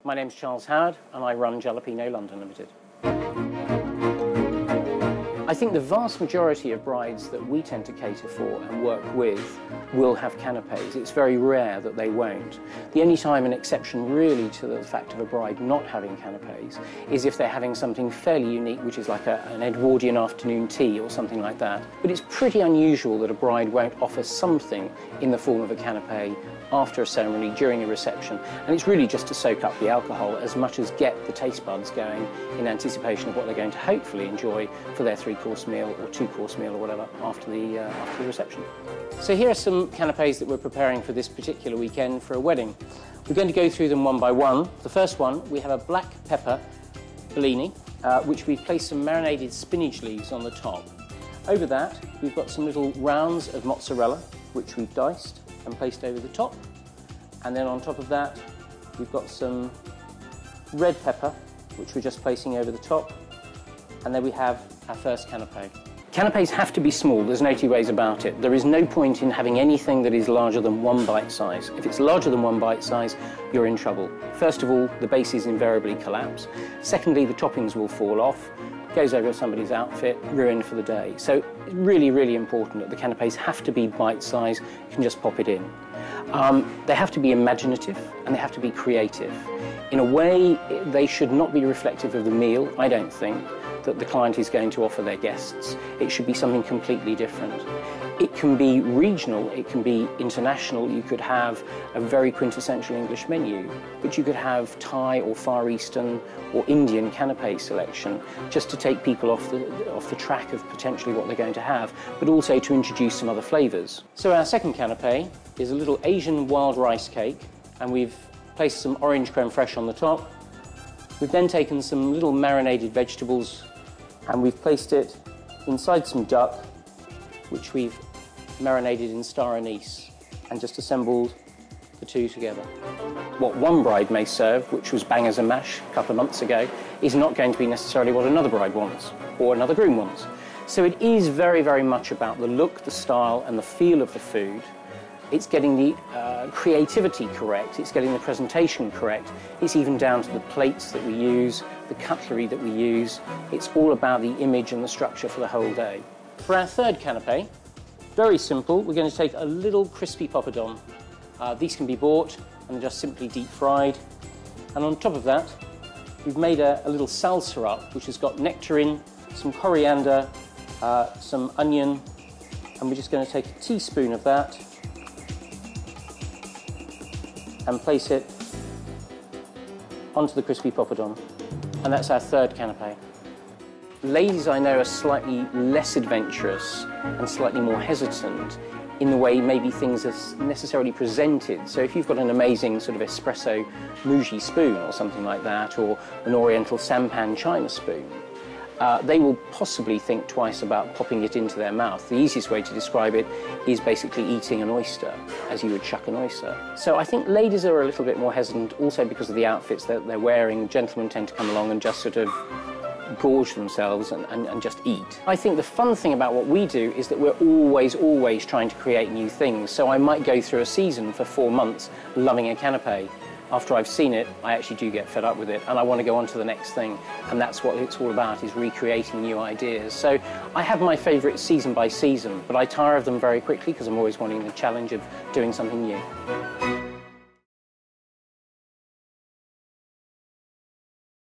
My name's Charles Howard and I run Jalapeno London Limited. I think the vast majority of brides that we tend to cater for and work with will have canapes. It's very rare that they won't. The only time an exception really to the fact of a bride not having canapes is if they're having something fairly unique, which is like an Edwardian afternoon tea or something like that. But it's pretty unusual that a bride won't offer something in the form of a canape after a ceremony, during a reception, and it's really just to soak up the alcohol as much as get the taste buds going in anticipation of what they're going to hopefully enjoy for their three-course meal or two-course meal or whatever after the reception. So here are some canapes that we're preparing for this particular weekend for a wedding. We're going to go through them one by one. The first one, we have a black pepper Bellini, which we've placed some marinated spinach leaves on the top. Over that, we've got some little rounds of mozzarella, which we've diced and placed over the top. And then on top of that, we've got some red pepper, which we're just placing over the top. And then we have our first canape. Canapes have to be small, there's no two ways about it. There is no point in having anything that is larger than one bite size. If it's larger than one bite size, you're in trouble. First of all, the bases invariably collapse. Secondly, the toppings will fall off, goes over somebody's outfit, ruined for the day. So really, really important that the canapes have to be bite size, you can just pop it in. They have to be imaginative and they have to be creative. In a way, they should not be reflective of the meal, I don't think, that the client is going to offer their guests. It should be something completely different. It can be regional, it can be international. You could have a very quintessential English menu, but you could have Thai or Far Eastern or Indian canape selection just to take people off the track of potentially what they're going to have, but also to introduce some other flavours. So our second canape is a little Asian wild rice cake, and we've placed some orange creme fraiche on the top. We've then taken some little marinated vegetables and we've placed it inside some duck, which we've marinated in star anise, and just assembled the two together. What one bride may serve, which was bangers and mash a couple of months ago, is not going to be necessarily what another bride wants or another groom wants. So it is very, very much about the look, the style and the feel of the food. It's getting the creativity correct, it's getting the presentation correct, it's even down to the plates that we use, the cutlery that we use. It's all about the image and the structure for the whole day. For our third canape, very simple, we're going to take a little crispy poppadom. These can be bought and just simply deep fried. And on top of that, we've made a little salsa up, which has got nectarine, some coriander, some onion, and we're just going to take a teaspoon of that and place it onto the crispy poppadom. And that's our third canape. Ladies I know are slightly less adventurous and slightly more hesitant in the way maybe things are necessarily presented. So if you've got an amazing sort of espresso muji spoon or something like that, or an oriental sampan china spoon, they will possibly think twice about popping it into their mouth. The easiest way to describe it is basically eating an oyster, as you would chuck an oyster. So I think ladies are a little bit more hesitant, also because of the outfits that they're wearing. Gentlemen tend to come along and just sort of gorge themselves and just eat. I think the fun thing about what we do is that we're always trying to create new things. So I might go through a season for 4 months loving a canape. After I've seen it, I actually do get fed up with it and I want to go on to the next thing. And that's what it's all about, is recreating new ideas. So I have my favourites season by season, but I tire of them very quickly because I'm always wanting the challenge of doing something new.